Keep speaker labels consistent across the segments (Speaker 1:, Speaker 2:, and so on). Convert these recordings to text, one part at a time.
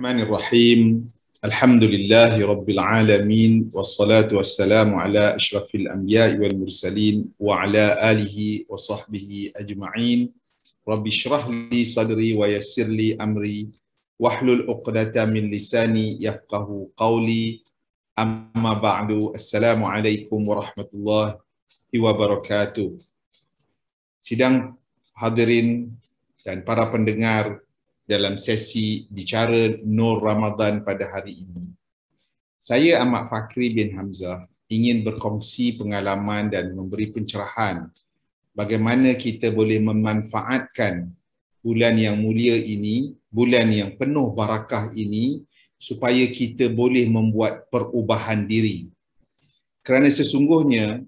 Speaker 1: Bismillahirrahmanirrahim. Alhamdulillahi Rabbil Alamin. Wassalatu wassalamu ala ashrafil anbiya'i wal mursalin wa ala alihi wa sahbihi ajma'in. Rabbi shrah li sadri wa yassir li amri wahlul uqdata min lisani yafqahu qawli. Amma ba'du. Assalamualaikum warahmatullahi wabarakatuh. Sidang hadirin dan para pendengar dalam sesi bicara Nur Ramadan pada hari ini. Saya Ahmad Fakri bin Hamzah ingin berkongsi pengalaman dan memberi pencerahan bagaimana kita boleh memanfaatkan bulan yang mulia ini, bulan yang penuh barakah ini, supaya kita boleh membuat perubahan diri. Kerana sesungguhnya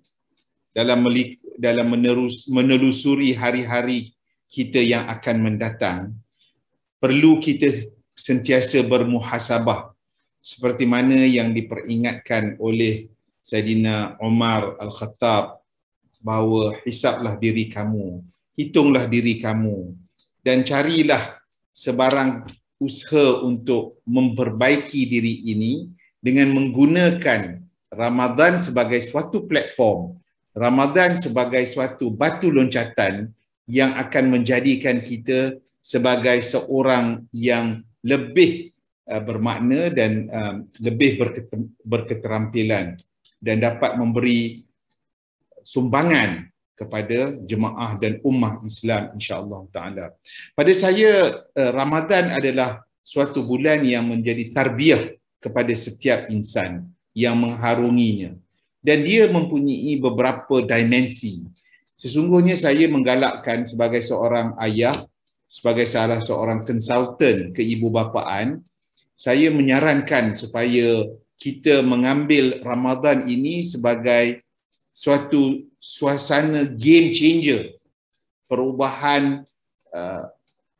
Speaker 1: dalam menelusuri hari-hari kita yang akan mendatang, perlu kita sentiasa bermuhasabah seperti mana yang diperingatkan oleh Saidina Umar Al-Khattab bahawa hisablah diri kamu, hitunglah diri kamu dan carilah sebarang usaha untuk memperbaiki diri ini dengan menggunakan Ramadan sebagai suatu platform, Ramadan sebagai suatu batu loncatan yang akan menjadikan kita sebagai seorang yang lebih bermakna dan lebih berketerampilan dan dapat memberi sumbangan kepada jemaah dan ummah Islam insya-Allah taala. Pada saya Ramadan adalah suatu bulan yang menjadi tarbiyah kepada setiap insan yang mengharunginya dan dia mempunyai beberapa dimensi. Sesungguhnya saya menggalakkan sebagai seorang ayah, sebagai salah seorang konsultan keibubapaan, saya menyarankan supaya kita mengambil Ramadan ini sebagai suatu suasana game changer, perubahan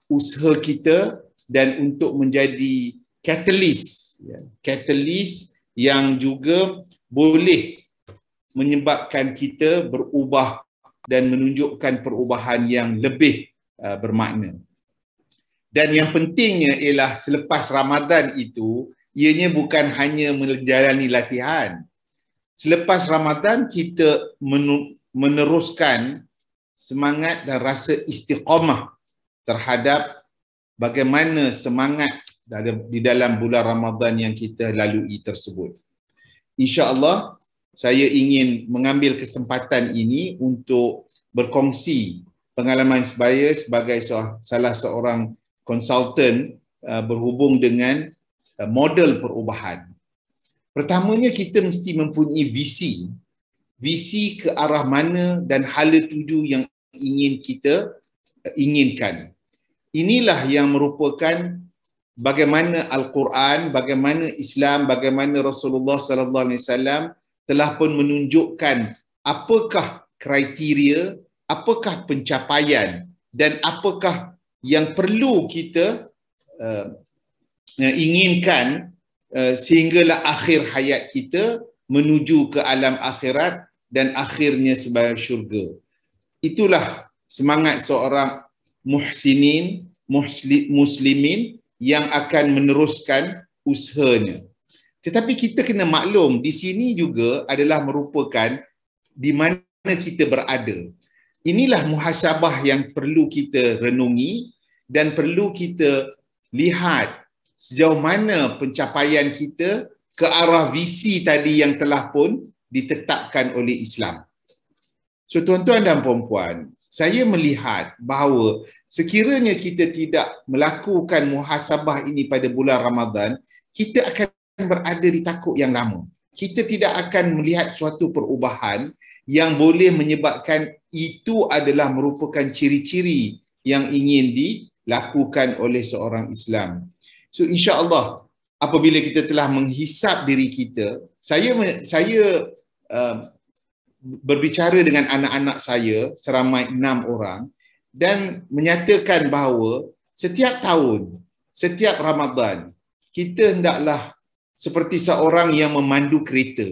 Speaker 1: usaha kita dan untuk menjadi catalyst yang juga boleh menyebabkan kita berubah dan menunjukkan perubahan yang lebih bermakna. Dan yang pentingnya ialah selepas Ramadan itu, ianya bukan hanya menjalani latihan. Selepas Ramadan kita meneruskan semangat dan rasa istiqamah terhadap bagaimana semangat di dalam bulan Ramadan yang kita lalui tersebut. InsyaAllah saya ingin mengambil kesempatan ini untuk berkongsi pengalaman saya sebagai salah seorang konsultan berhubung dengan model perubahan. Pertamanya kita mesti mempunyai visi ke arah mana dan hala tuju yang ingin kita inginkan. Inilah yang merupakan bagaimana Al-Quran, bagaimana Islam, bagaimana Rasulullah sallallahu alaihi wasallam telah pun menunjukkan apakah kriteria, apakah pencapaian dan apakah yang perlu kita inginkan sehinggalah akhir hayat kita menuju ke alam akhirat dan akhirnya sebagai syurga. Itulah semangat seorang muslimin yang akan meneruskan usahanya. Tetapi kita kena maklum, di sini juga adalah merupakan di mana kita berada. Inilah muhasabah yang perlu kita renungi dan perlu kita lihat sejauh mana pencapaian kita ke arah visi tadi yang telah pun ditetapkan oleh Islam. So tuan-tuan dan puan-puan, saya melihat bahawa sekiranya kita tidak melakukan muhasabah ini pada bulan Ramadan, kita akan berada di takuk yang lama. Kita tidak akan melihat suatu perubahan yang boleh menyebabkan itu adalah merupakan ciri-ciri yang ingin dilakukan oleh seorang Islam. So insya-Allah apabila kita telah menghisap diri kita, saya berbicara dengan anak-anak saya seramai 6 orang dan menyatakan bahawa setiap tahun, setiap Ramadan, kita hendaklah seperti seorang yang memandu kereta.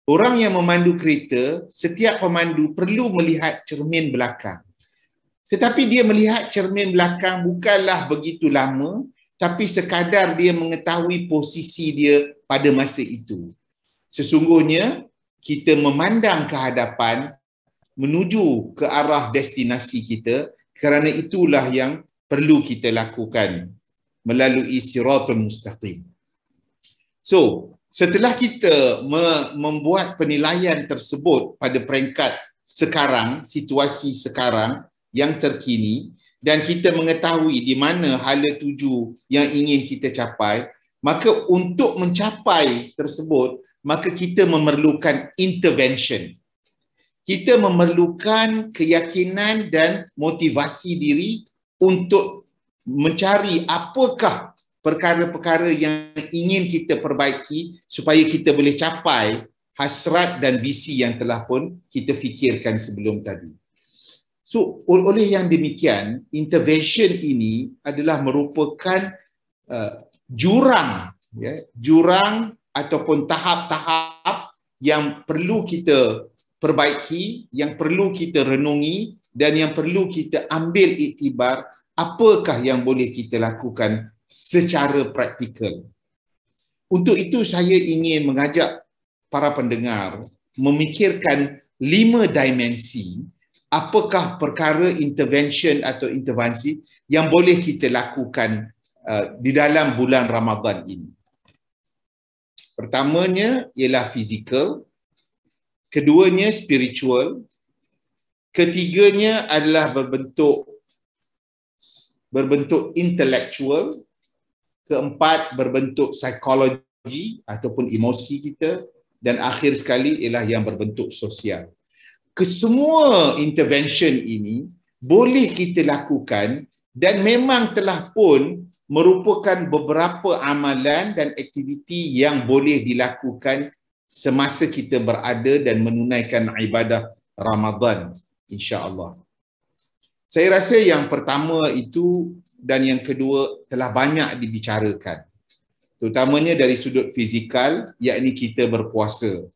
Speaker 1: Orang yang memandu kereta, setiap pemandu perlu melihat cermin belakang. Tetapi dia melihat cermin belakang bukanlah begitu lama, tapi sekadar dia mengetahui posisi dia pada masa itu. Sesungguhnya kita memandang ke hadapan menuju ke arah destinasi kita, kerana itulah yang perlu kita lakukan melalui siratul mustaqim. So, setelah kita membuat penilaian tersebut pada peringkat sekarang, situasi sekarang yang terkini, dan kita mengetahui di mana hala tuju yang ingin kita capai, maka untuk mencapai tersebut, maka kita memerlukan intervention. Kita memerlukan keyakinan dan motivasi diri untuk mencari apakah perkara-perkara yang ingin kita perbaiki supaya kita boleh capai hasrat dan visi yang telah pun kita fikirkan sebelum tadi. So, oleh yang demikian, intervention ini adalah merupakan jurang ataupun tahap-tahap yang perlu kita perbaiki, yang perlu kita renungi dan yang perlu kita ambil iktibar apakah yang boleh kita lakukan secara praktikal. Untuk itu saya ingin mengajak para pendengar memikirkan 5 dimensi apakah perkara intervention atau intervensi yang boleh kita lakukan di dalam bulan Ramadan ini. Pertamanya ialah fizikal, keduanya spiritual, ketiganya adalah berbentuk intellectual, keempat berbentuk psikologi ataupun emosi kita, dan akhir sekali ialah yang berbentuk sosial. Kesemua intervention ini boleh kita lakukan dan memang telah pun merupakan beberapa amalan dan aktiviti yang boleh dilakukan semasa kita berada dan menunaikan ibadah Ramadan, insya-Allah. Saya rasa yang pertama itu dan yang kedua telah banyak dibicarakan. Terutamanya dari sudut fizikal, yakni kita berpuasa,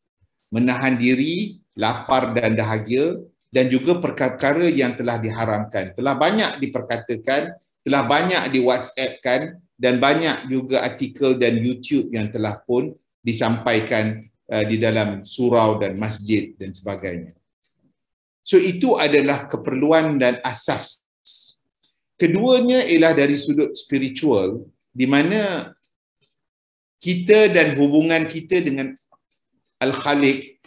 Speaker 1: menahan diri, lapar dan dahaga, dan juga perkara-perkara yang telah diharamkan. Telah banyak diperkatakan, telah banyak di WhatsApp-kan, dan banyak juga artikel dan YouTube yang telah pun disampaikan di dalam surau dan masjid dan sebagainya. So itu adalah keperluan dan asas. Keduanya ialah dari sudut spiritual, di mana kita dan hubungan kita dengan Al-Khaliq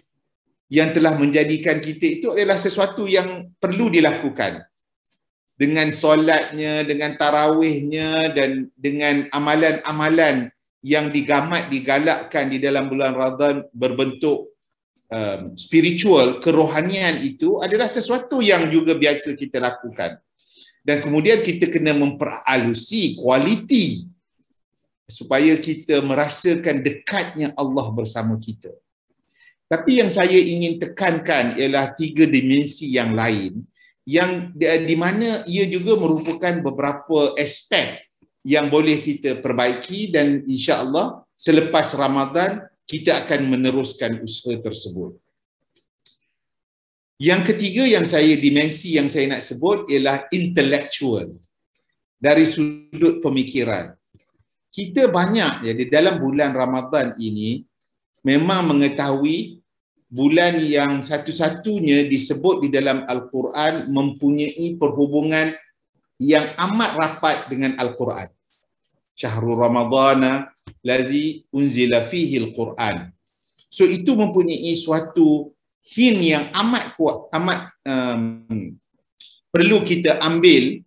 Speaker 1: yang telah menjadikan kita itu adalah sesuatu yang perlu dilakukan. Dengan solatnya, dengan tarawihnya dan dengan amalan-amalan yang digalakkan di dalam bulan Ramadan berbentuk spiritual, kerohanian itu adalah sesuatu yang juga biasa kita lakukan. Dan kemudian kita kena memperalusi kualiti supaya kita merasakan dekatnya Allah bersama kita. Tapi yang saya ingin tekankan ialah 3 dimensi yang lain yang di mana ia juga merupakan beberapa aspek yang boleh kita perbaiki, dan insya-Allah selepas Ramadan kita akan meneruskan usaha tersebut. Yang ketiga dimensi yang saya nak sebut ialah intellectual, dari sudut pemikiran. Kita banyak di dalam bulan Ramadan ini memang mengetahui bulan yang satu-satunya disebut di dalam Al-Quran mempunyai perhubungan yang amat rapat dengan Al-Quran. Syahrul Ramadana lazi unzila fihi Al-Quran. So itu mempunyai suatu hint yang amat kuat, perlu kita ambil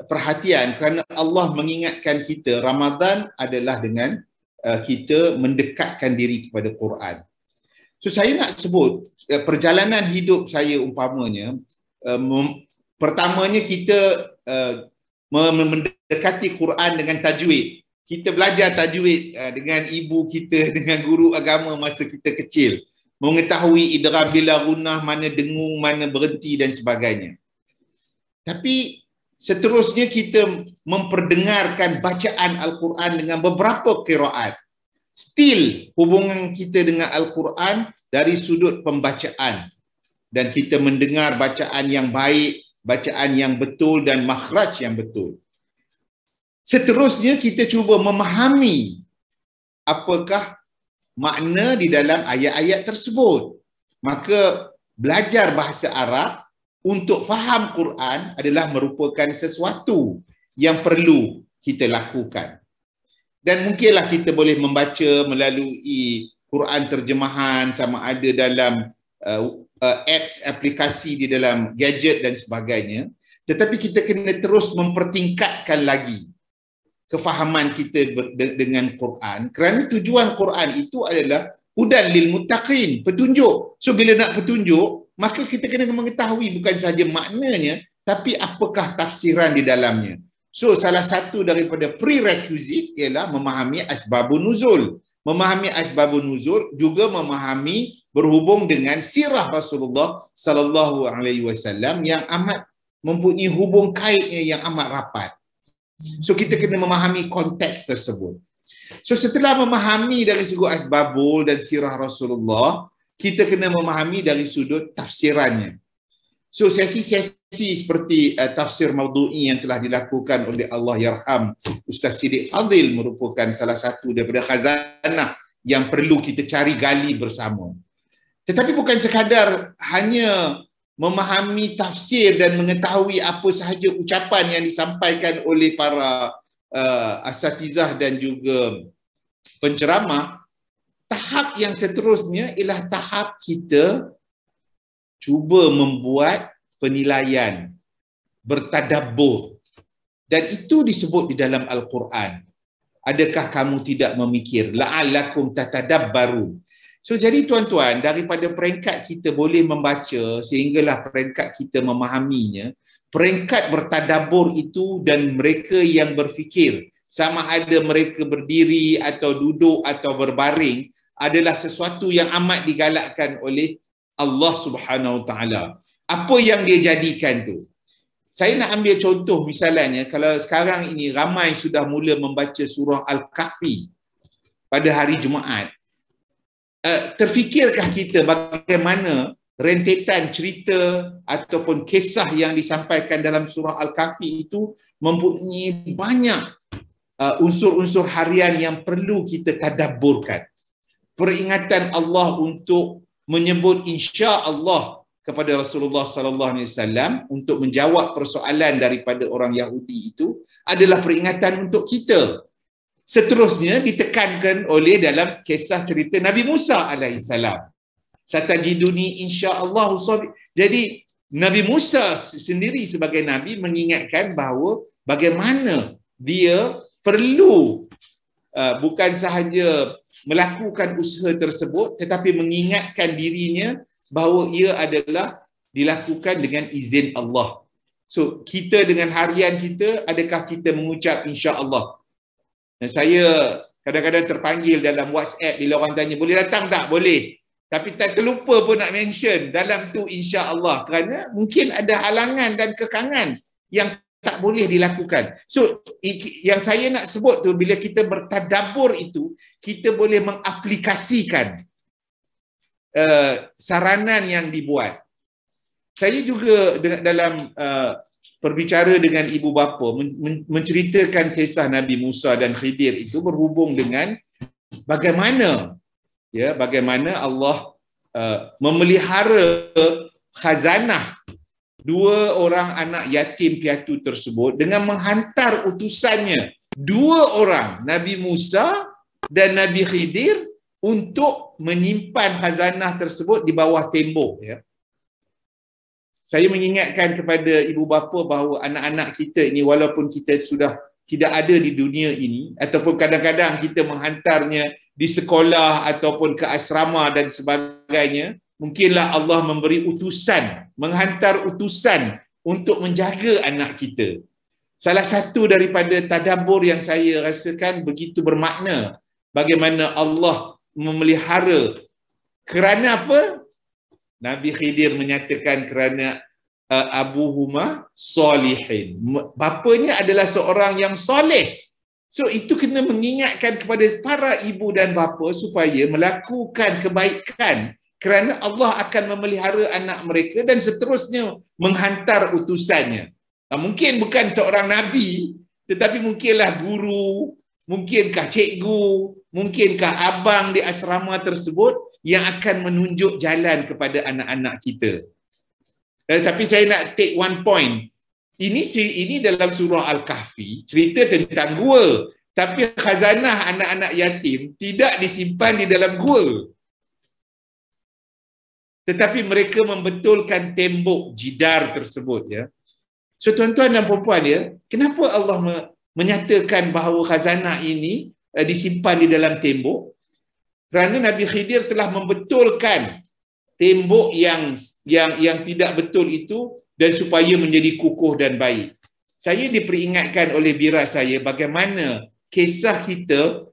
Speaker 1: perhatian, kerana Allah mengingatkan kita Ramadan adalah dengan kita mendekatkan diri kepada Quran. So saya nak sebut perjalanan hidup saya umpamanya, pertamanya kita mendekati Quran dengan tajwid. Kita belajar tajwid dengan ibu kita, dengan guru agama masa kita kecil. Mengetahui idgham bila gunnah, mana dengung, mana berhenti dan sebagainya. Tapi seterusnya kita memperdengarkan bacaan Al-Quran dengan beberapa qiraat. Still hubungan kita dengan Al-Quran dari sudut pembacaan. Dan kita mendengar bacaan yang baik, bacaan yang betul dan makhraj yang betul. Seterusnya kita cuba memahami apakah makna di dalam ayat-ayat tersebut. Maka belajar bahasa Arab untuk faham Quran adalah merupakan sesuatu yang perlu kita lakukan. Dan mungkinlah kita boleh membaca melalui Quran terjemahan sama ada dalam apps, aplikasi di dalam gadget dan sebagainya. Tetapi kita kena terus mempertingkatkan lagi kefahaman kita dengan Quran, kerana tujuan Quran itu adalah hudan lil muttaqin, petunjuk. So bila nak petunjuk, maka kita kena mengetahui bukan sahaja maknanya, tapi apakah tafsiran di dalamnya. So salah satu daripada prerequisite ialah memahami asbabun nuzul. Memahami asbabun nuzul juga memahami berhubung dengan sirah Rasulullah sallallahu alaihi wasallam yang amat mempunyai hubung kaitnya yang amat rapat. So kita kena memahami konteks tersebut. So setelah memahami dari sudut asbabul dan sirah Rasulullah, kita kena memahami dari sudut tafsirannya. So sesi-sesi seperti tafsir maudhu'i yang telah dilakukan oleh Allah Yarham Ustaz Siddiq Fadil merupakan salah satu daripada khazanah yang perlu kita cari gali bersama. Tetapi bukan sekadar hanya memahami tafsir dan mengetahui apa sahaja ucapan yang disampaikan oleh para asatizah dan juga penceramah. Tahap yang seterusnya ialah tahap kita cuba membuat penilaian, bertadabbur. Dan itu disebut di dalam Al-Quran. Adakah kamu tidak memikir? La'allakum tatadabbarun. So jadi tuan-tuan, daripada peringkat kita boleh membaca sehinggalah peringkat kita memahaminya, peringkat bertadabbur itu dan mereka yang berfikir, sama ada mereka berdiri atau duduk atau berbaring, adalah sesuatu yang amat digalakkan oleh Allah Subhanahu Wa Taala. Apa yang dia jadikan tu? Saya nak ambil contoh misalnya, kalau sekarang ini ramai sudah mula membaca surah Al-Kahfi pada hari Jumaat. Terfikirkah kita bagaimana rentetan cerita ataupun kisah yang disampaikan dalam surah Al-Kahfi itu mempunyai banyak unsur-unsur harian yang perlu kita tadabburkan. Peringatan Allah untuk menyebut insya-Allah kepada Rasulullah sallallahu alaihi wasallam untuk menjawab persoalan daripada orang Yahudi itu adalah peringatan untuk kita. Seterusnya ditekankan oleh dalam kisah cerita Nabi Musa alaihissalam. Satajiduni insya-Allah sabir. Jadi Nabi Musa sendiri sebagai Nabi mengingatkan bahawa bagaimana dia perlu bukan sahaja melakukan usaha tersebut tetapi mengingatkan dirinya bahawa ia adalah dilakukan dengan izin Allah. So kita dengan harian kita, adakah kita mengucap insya-Allah? Dan saya kadang-kadang terpanggil dalam WhatsApp bila orang tanya, boleh datang tak? Boleh. Tapi tak terlupa pun nak mention dalam tu insya-Allah, kerana mungkin ada halangan dan kekangan yang tak boleh dilakukan. So yang saya nak sebut tu, bila kita bertadabbur itu, kita boleh mengaplikasikan saranan yang dibuat. Saya juga dalam berbicara dengan ibu bapa menceritakan kisah Nabi Musa dan Khidir itu berhubung dengan bagaimana Allah memelihara khazanah dua orang anak yatim piatu tersebut dengan menghantar utusannya, dua orang, Nabi Musa dan Nabi Khidir, untuk menyimpan khazanah tersebut di bawah tembok, ya. Saya mengingatkan kepada ibu bapa bahawa anak-anak kita ini, walaupun kita sudah tidak ada di dunia ini, ataupun kadang-kadang kita menghantarnya di sekolah ataupun ke asrama dan sebagainya, mungkinlah Allah memberi utusan, menghantar utusan untuk menjaga anak kita. Salah satu daripada tadabbur yang saya rasakan begitu bermakna, bagaimana Allah memelihara. Kerana apa? Nabi Khidir menyatakan kerana abuhuma solihin. Bapanya adalah seorang yang soleh. So itu kena mengingatkan kepada para ibu dan bapa supaya melakukan kebaikan, kerana Allah akan memelihara anak mereka dan seterusnya menghantar utusannya. Mungkin bukan seorang Nabi, Tetapi mungkinlah guru, mungkinkah cikgu, mungkinkah abang di asrama tersebut yang akan menunjuk jalan kepada anak-anak kita. Tapi saya nak take one point. Ini dalam surah Al-Kahfi, cerita tentang gua. Tapi khazanah anak-anak yatim tidak disimpan di dalam gua. Tetapi mereka membetulkan tembok jidar tersebut, ya. So tuan-tuan dan puan-puan, ya, kenapa Allah menyatakan bahawa khazanah ini disimpan di dalam tembok? Kerana Nabi Khidir telah membetulkan tembok yang tidak betul itu dan supaya menjadi kukuh dan baik. Saya diperingatkan oleh bira saya bagaimana kisah kita,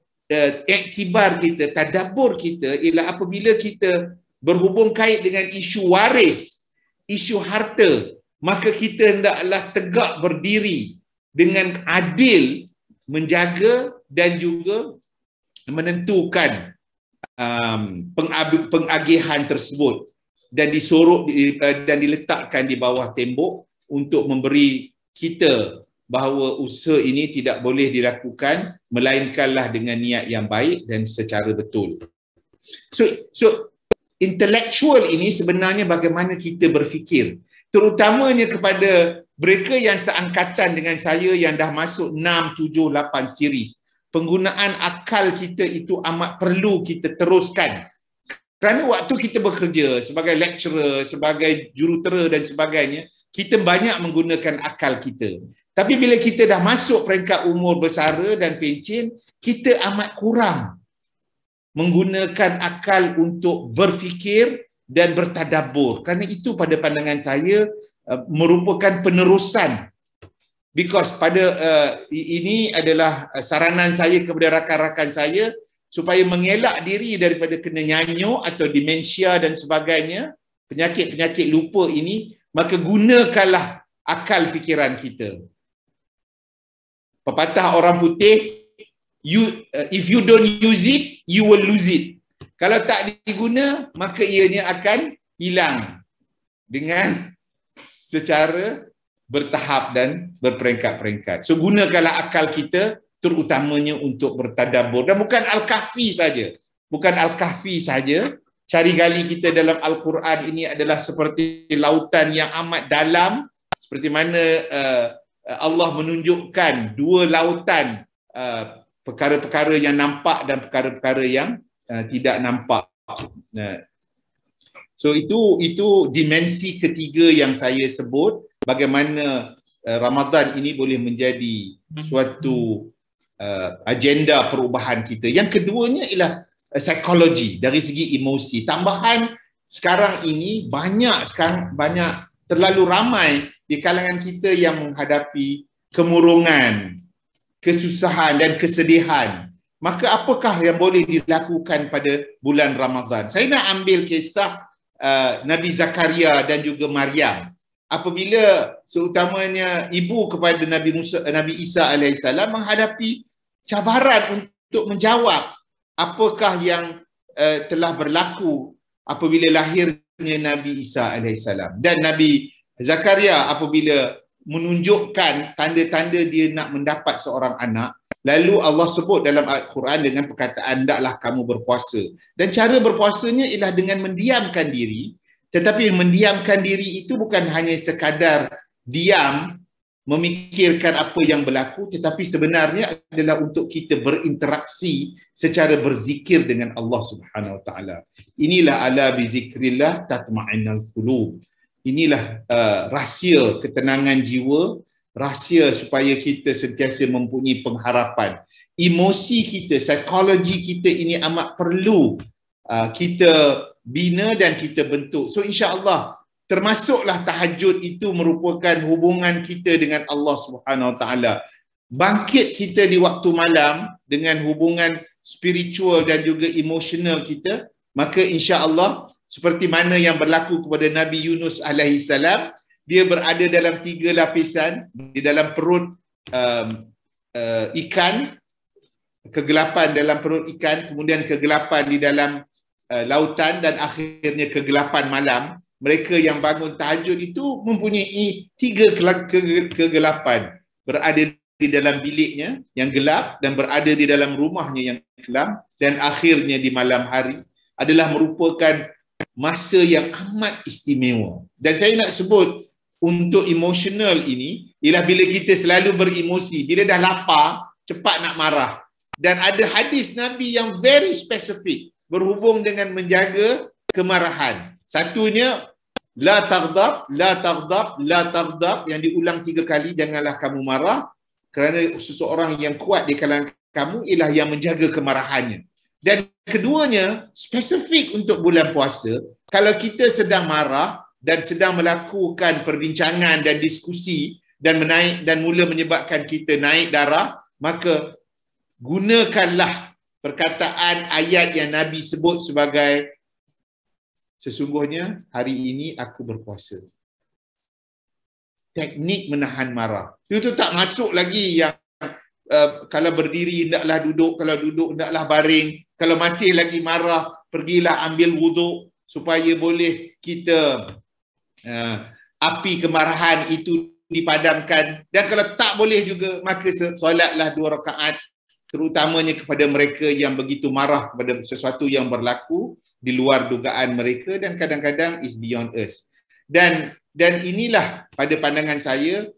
Speaker 1: iktibar kita, tadabbur kita ialah apabila kita berhubung kait dengan isu waris, isu harta, maka kita hendaklah tegak berdiri dengan adil menjaga dan juga menentukan pengagihan tersebut dan disorok dan diletakkan di bawah tembok untuk memberi kita bahawa usaha ini tidak boleh dilakukan melainkanlah dengan niat yang baik dan secara betul. So intelektual ini sebenarnya bagaimana kita berfikir, terutamanya kepada mereka yang seangkatan dengan saya yang dah masuk 6, 7, 8 series. Penggunaan akal kita itu amat perlu kita teruskan. Kerana waktu kita bekerja sebagai lecturer, sebagai jurutera dan sebagainya, kita banyak menggunakan akal kita. Tapi bila kita dah masuk peringkat umur bersara dan pencen, kita amat kurang menggunakan akal untuk berfikir dan bertadabbur. Kerana itu pada pandangan saya merupakan penerusan. Because ini adalah saranan saya kepada rakan-rakan saya supaya mengelak diri daripada kena nyanyuk atau demensia dan sebagainya, penyakit-penyakit lupa ini, maka gunakanlah akal fikiran kita. Pepatah orang putih, if you don't use it, you will lose it. Kalau tak diguna, maka ianya akan hilang dengan secara bertahap dan berperingkat-peringkat. So gunakanlah akal kita terutamanya untuk bertadabbur. Dan bukan Al-Kahfi saja. Bukan Al-Kahfi saja. Cari gali kita dalam Al-Quran ini adalah seperti lautan yang amat dalam. Seperti mana Allah menunjukkan dua lautan, perkara-perkara yang nampak dan perkara-perkara yang tidak nampak. So itu dimensi ketiga yang saya sebut, bagaimana Ramadan ini boleh menjadi suatu agenda perubahan kita. Yang keduanya ialah psikologi dari segi emosi. Tambahan sekarang ini banyak terlalu ramai di kalangan kita yang menghadapi kemurungan, kesusahan dan kesedihan. Maka apakah yang boleh dilakukan pada bulan Ramadan? Saya nak ambil kisah Nabi Zakaria dan juga Maryam. Apabila seutamanya ibu kepada Nabi Isa alaihissalam menghadapi cabaran untuk menjawab apakah yang telah berlaku apabila lahirnya Nabi Isa alaihissalam. Dan Nabi Zakaria apabila menunjukkan tanda-tanda dia nak mendapat seorang anak, lalu Allah sebut dalam Al-Quran dengan perkataan, hendaklah kamu berpuasa. Dan cara berpuasanya ialah dengan mendiamkan diri. Tetapi mendiamkan diri itu bukan hanya sekadar diam, memikirkan apa yang berlaku, tetapi sebenarnya adalah untuk kita berinteraksi secara berzikir dengan Allah Subhanahu Wa Taala. Inilah ala bi zikrillah tatma'innul qulub. Inilah rahsia ketenangan jiwa, rahsia supaya kita sentiasa mempunyai pengharapan. Emosi kita, psikologi kita ini amat perlu kita bina dan kita bentuk. So insya-Allah termasuklah tahajud itu merupakan hubungan kita dengan Allah Subhanahu Wa Taala. Bangkit kita di waktu malam dengan hubungan spiritual dan juga emosional kita, maka insya-Allah seperti mana yang berlaku kepada Nabi Yunus alaihissalam, dia berada dalam 3 lapisan, di dalam perut ikan, kegelapan dalam perut ikan, kemudian kegelapan di dalam lautan dan akhirnya kegelapan malam. Mereka yang bangun tahajud itu mempunyai 3 kegelapan, berada di dalam biliknya yang gelap dan berada di dalam rumahnya yang kelam, dan akhirnya di malam hari adalah merupakan masa yang amat istimewa. Dan saya nak sebut untuk emosional ini ialah bila kita selalu beremosi, bila dah lapar cepat nak marah. Dan ada hadis Nabi yang very specific berhubung dengan menjaga kemarahan. Satunya la taghdab, la taghdab, la taghdab, yang diulang 3 kali, janganlah kamu marah, kerana seseorang yang kuat di kalangan kamu ialah yang menjaga kemarahannya. Dan keduanya spesifik untuk bulan puasa. Kalau kita sedang marah dan sedang melakukan perbincangan dan diskusi dan mula menyebabkan kita naik darah, maka gunakanlah perkataan ayat yang Nabi sebut sebagai sesungguhnya hari ini aku berpuasa. Teknik menahan marah. Itu tak masuk lagi yang kalau berdiri hendaklah duduk, kalau duduk hendaklah baring, kalau masih lagi marah pergilah ambil wuduk supaya boleh kita api kemarahan itu dipadamkan. Dan kalau tak boleh juga maka solatlah 2 rakaat, terutamanya kepada mereka yang begitu marah kepada sesuatu yang berlaku di luar dugaan mereka dan kadang-kadang is beyond us. Dan inilah pada pandangan saya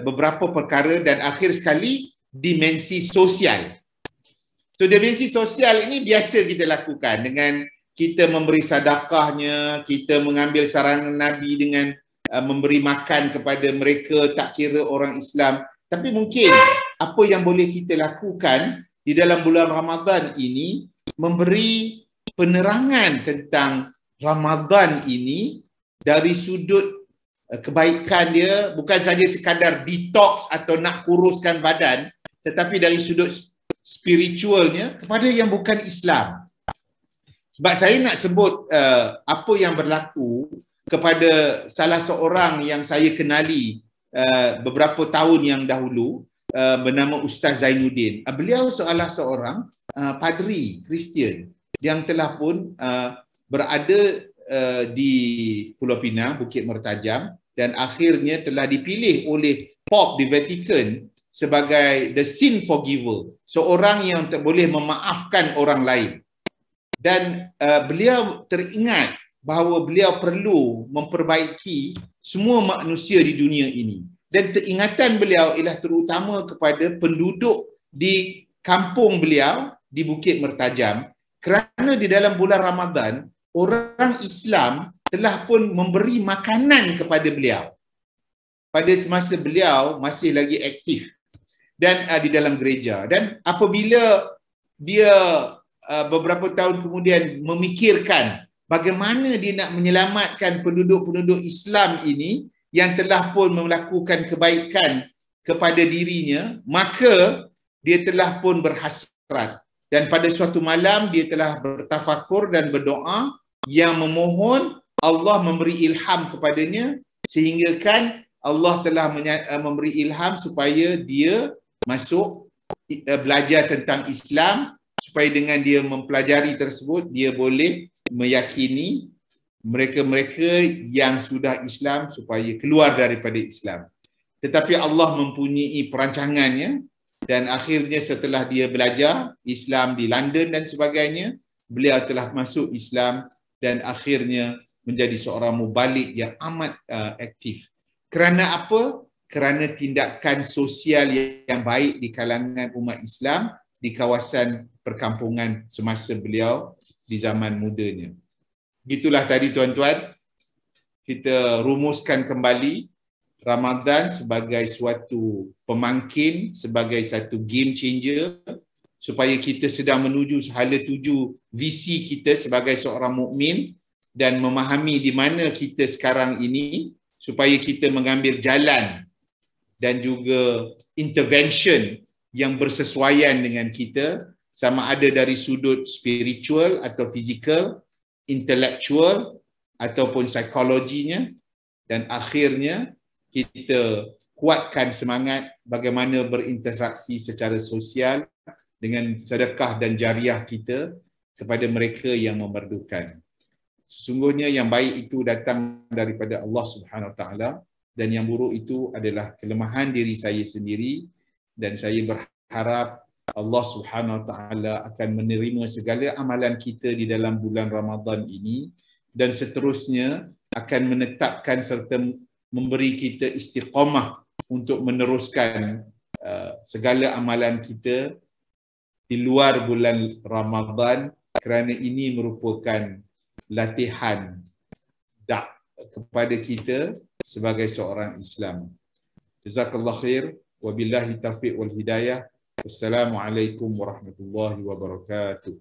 Speaker 1: beberapa perkara, dan akhir sekali dimensi sosial. So dimensi sosial ini biasa kita lakukan dengan kita memberi sedekahnya, kita mengambil saranan Nabi dengan memberi makan kepada mereka, tak kira orang Islam. Tapi mungkin apa yang boleh kita lakukan di dalam bulan Ramadan ini, memberi penerangan tentang Ramadan ini dari sudut kebaikan dia, bukan saja sekadar detox atau nak kuruskan badan, tetapi dari sudut spiritualnya kepada yang bukan Islam. Sebab saya nak sebut apa yang berlaku kepada salah seorang yang saya kenali beberapa tahun yang dahulu, bernama Ustaz Zainuddin. Beliau salah seorang padri Kristian yang telah pun berada di Pulau Pinang, Bukit Mertajam, dan akhirnya telah dipilih oleh Pope di Vatican sebagai the sin forgiver, seorang yang boleh memaafkan orang lain. Dan beliau teringat bahawa beliau perlu memperbaiki semua manusia di dunia ini. Dan ingatan beliau ialah terutama kepada penduduk di kampung beliau di Bukit Mertajam, kerana di dalam bulan Ramadan orang Islam telah pun memberi makanan kepada beliau pada semasa beliau masih lagi aktif dan di dalam gereja. Dan apabila dia beberapa tahun kemudian memikirkan bagaimana dia nak menyelamatkan penduduk-penduduk Islam ini yang telah pun melakukan kebaikan kepada dirinya, maka dia telah pun berhasrat. Dan pada suatu malam dia telah bertafakur dan berdoa yang memohon Allah memberi ilham kepadanya, sehingga kan Allah telah memberi ilham supaya dia masuk belajar tentang Islam, supaya dengan dia mempelajari tersebut dia boleh meyakini mereka-mereka yang sudah Islam supaya keluar daripada Islam. Tetapi Allah mempunyai perancangannya, dan akhirnya setelah dia belajar Islam di London dan sebagainya, beliau telah masuk Islam dan akhirnya menjadi seorang mubalik yang amat aktif. Kerana apa? Kerana tindakan sosial yang baik di kalangan umat Islam di kawasan perkampungan semasa beliau di zaman mudanya. Gitulah tadi tuan-tuan, kita rumuskan kembali Ramadan sebagai suatu pemangkin, sebagai satu game changer, supaya kita sedang menuju hala tuju visi kita sebagai seorang mukmin, dan memahami di mana kita sekarang ini, supaya kita mengambil jalan dan juga intervention yang bersesuaian dengan kita, sama ada dari sudut spiritual atau fizikal, intelektual ataupun psikologinya, dan akhirnya kita kuatkan semangat bagaimana berinteraksi secara sosial dengan sedekah dan jariah kita kepada mereka yang memerlukan. Sesungguhnya yang baik itu datang daripada Allah Subhanahu Wa Taala, dan yang buruk itu adalah kelemahan diri saya sendiri, dan saya berharap Allah Subhanahu Wa Taala akan menerima segala amalan kita di dalam bulan Ramadan ini, dan seterusnya akan menetapkan serta memberi kita istiqamah untuk meneruskan segala amalan kita di luar bulan Ramadan, kerana ini merupakan latihan kepada kita sebagai seorang Islam. Jazakallah khair, wabillahi taufiq wal hidayah. Wassalamualaikum warahmatullahi wabarakatuh.